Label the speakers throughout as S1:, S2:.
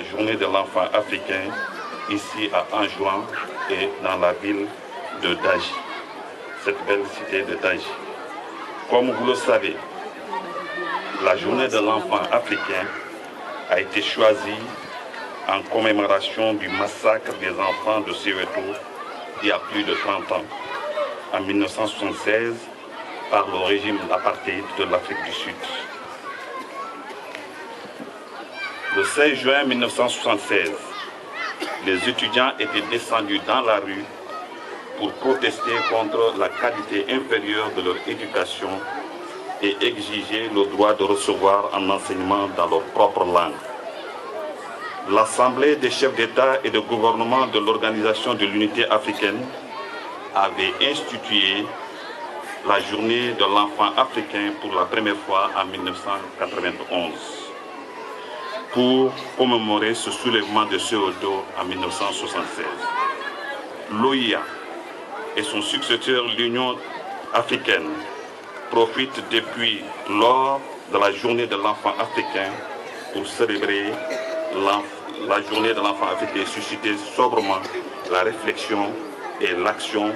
S1: la journée de l'enfant africain ici à Anjouan et dans la ville de Daji, cette belle cité de Daji. Comme vous le savez, la journée de l'enfant africain a été choisie en commémoration du massacre des enfants de Soweto il y a plus de 30 ans, en 1976, par le régime d'apartheid de l'Afrique du Sud. Le 16 juin 1976, les étudiants étaient descendus dans la rue pour protester contre la qualité inférieure de leur éducation et exiger le droit de recevoir un enseignement dans leur propre langue. L'Assemblée des chefs d'État et de gouvernement de l'Organisation de l'Unité africaine avait institué la journée de l'enfant africain pour la première fois en 1991 pour commémorer ce soulèvement de Soweto en 1976. L'OIA et son successeur, l'Union africaine, profitent depuis lors de la journée de l'enfant africain pour célébrer la journée de l'enfant africain et susciter sobrement la réflexion et l'action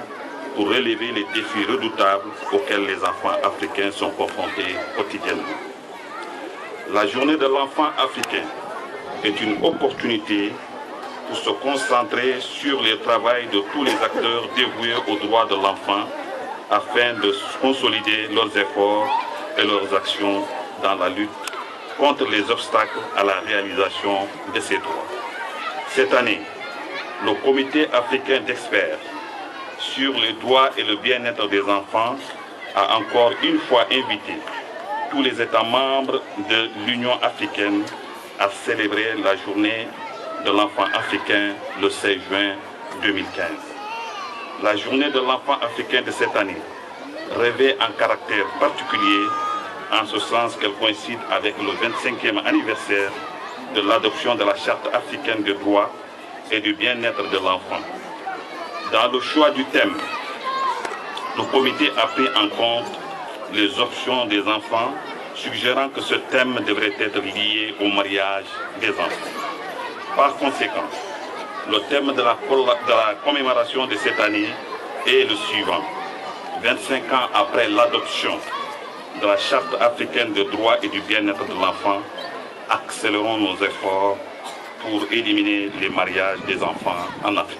S1: pour relever les défis redoutables auxquels les enfants africains sont confrontés quotidiennement. La journée de l'enfant africain est une opportunité pour se concentrer sur le travail de tous les acteurs dévoués aux droits de l'enfant afin de consolider leurs efforts et leurs actions dans la lutte contre les obstacles à la réalisation de ces droits. Cette année, le Comité africain d'experts sur les droits et le bien-être des enfants a encore une fois invité tous les États membres de l'Union africaine à célébrer la journée de l'enfant africain le 16 juin 2015. La journée de l'enfant africain de cette année revêt un caractère particulier en ce sens qu'elle coïncide avec le 25e anniversaire de l'adoption de la Charte africaine des droits et du bien-être de l'enfant. Dans le choix du thème, le comité a pris en compte les options des enfants, suggérant que ce thème devrait être lié au mariage des enfants. Par conséquent, le thème de la commémoration de cette année est le suivant. 25 ans après l'adoption de la Charte africaine des droits et du bien-être de l'enfant, accélérons nos efforts pour éliminer les mariages des enfants en Afrique.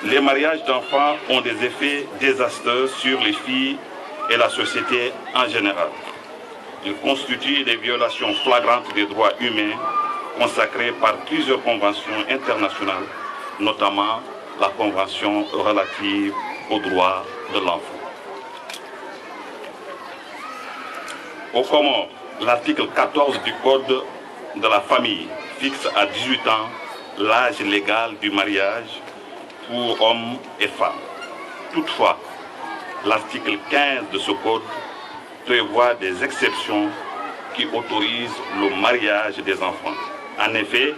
S1: Les mariages d'enfants ont des effets désastreux sur les filles et la société en général. Ils constituent des violations flagrantes des droits humains consacrés par plusieurs conventions internationales, notamment la Convention relative aux droits de l'enfant. Au Comores, l'article 14 du Code de la famille fixe à 18 ans l'âge légal du mariage pour hommes et femmes. Toutefois, l'article 15 de ce code prévoit des exceptions qui autorisent le mariage des enfants. En effet,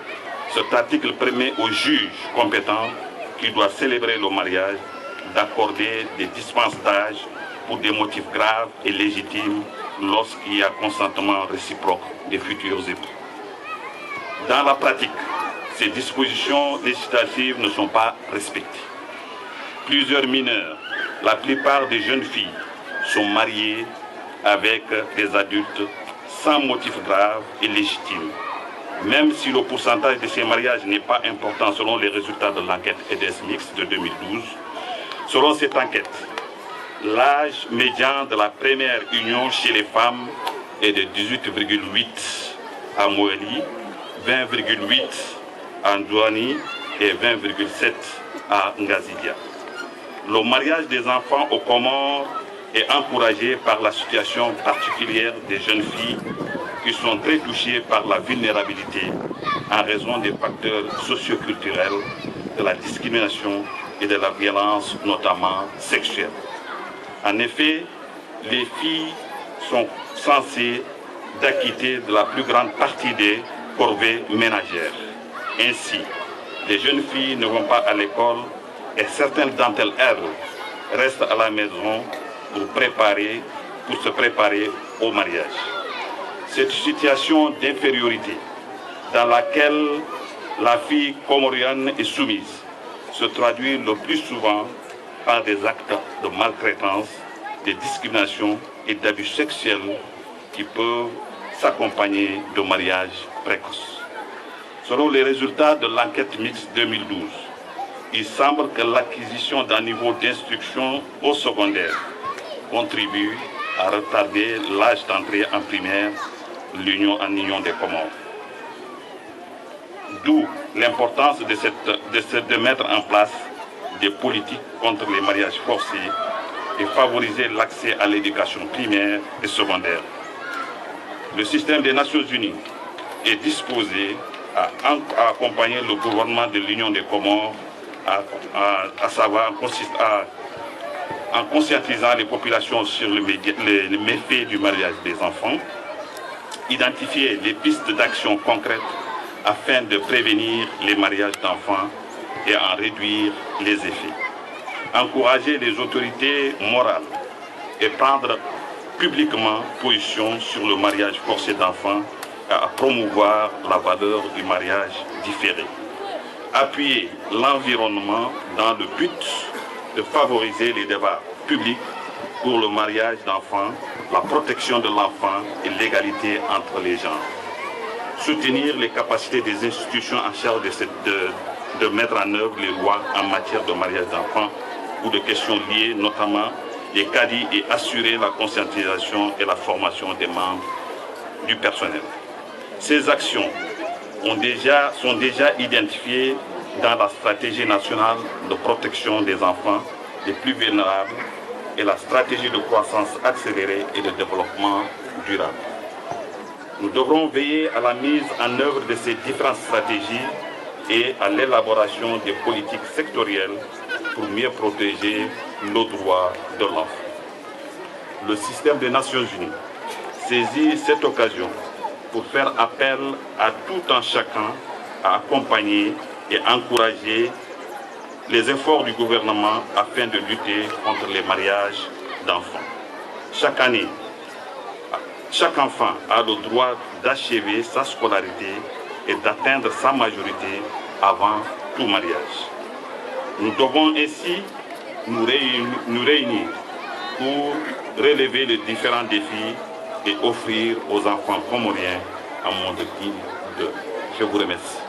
S1: cet article permet au juge compétent qui doit célébrer le mariage d'accorder des dispenses d'âge pour des motifs graves et légitimes lorsqu'il y a consentement réciproque des futurs époux. Dans la pratique, ces dispositions législatives ne sont pas respectées. Plusieurs mineurs, la plupart des jeunes filles, sont mariées avec des adultes sans motif grave et légitime. Même si le pourcentage de ces mariages n'est pas important selon les résultats de l'enquête EDES-Mix de 2012, selon cette enquête, l'âge médian de la première union chez les femmes est de 18,8 à Moëli, 20,8 à Ndouani et 20,7 à Ngazidia. Le mariage des enfants aux Comores est encouragé par la situation particulière des jeunes filles qui sont très touchées par la vulnérabilité en raison des facteurs socioculturels, de la discrimination et de la violence, notamment sexuelle. En effet, les filles sont censées d'acquitter de la plus grande partie des corvées ménagères. Ainsi, les jeunes filles ne vont pas à l'école et certaines d'entre elles restent à la maison pour se préparer au mariage. Cette situation d'infériorité dans laquelle la fille comorienne est soumise se traduit le plus souvent par des actes de maltraitance, de discrimination et d'abus sexuels qui peuvent s'accompagner de mariages précoces. Selon les résultats de l'enquête mixte 2012, il semble que l'acquisition d'un niveau d'instruction au secondaire contribue à retarder l'âge d'entrée en primaire en Union des Comores. D'où l'importance de mettre en place des politiques contre les mariages forcés et favoriser l'accès à l'éducation primaire et secondaire. Le système des Nations Unies est disposé à accompagner le gouvernement de l'Union des Comores, à savoir en conscientisant les populations sur les méfaits du mariage des enfants, identifier les pistes d'action concrètes afin de prévenir les mariages d'enfants et en réduire les effets. Encourager les autorités morales et prendre publiquement position sur le mariage forcé d'enfants et à promouvoir la valeur du mariage différé. Appuyer l'environnement dans le but de favoriser les débats publics pour le mariage d'enfants, la protection de l'enfant et l'égalité entre les genres. Soutenir les capacités des institutions en charge de mettre en œuvre les lois en matière de mariage d'enfants ou de questions liées, notamment les cadis, et assurer la conscientisation et la formation des membres du personnel. Ces actions sont déjà identifiées dans la stratégie nationale de protection des enfants les plus vulnérables et la stratégie de croissance accélérée et de développement durable. Nous devrons veiller à la mise en œuvre de ces différentes stratégies et à l'élaboration des politiques sectorielles pour mieux protéger nos droits de l'enfant. Le système des Nations Unies saisit cette occasion pour faire appel à tout un chacun à accompagner et encourager les efforts du gouvernement afin de lutter contre les mariages d'enfants. Chaque année, chaque enfant a le droit d'achever sa scolarité et d'atteindre sa majorité avant tout mariage. Nous devons ainsi nous réunir pour relever les différents défis et offrir aux enfants comoriens un monde digne d'eux. Je vous remercie.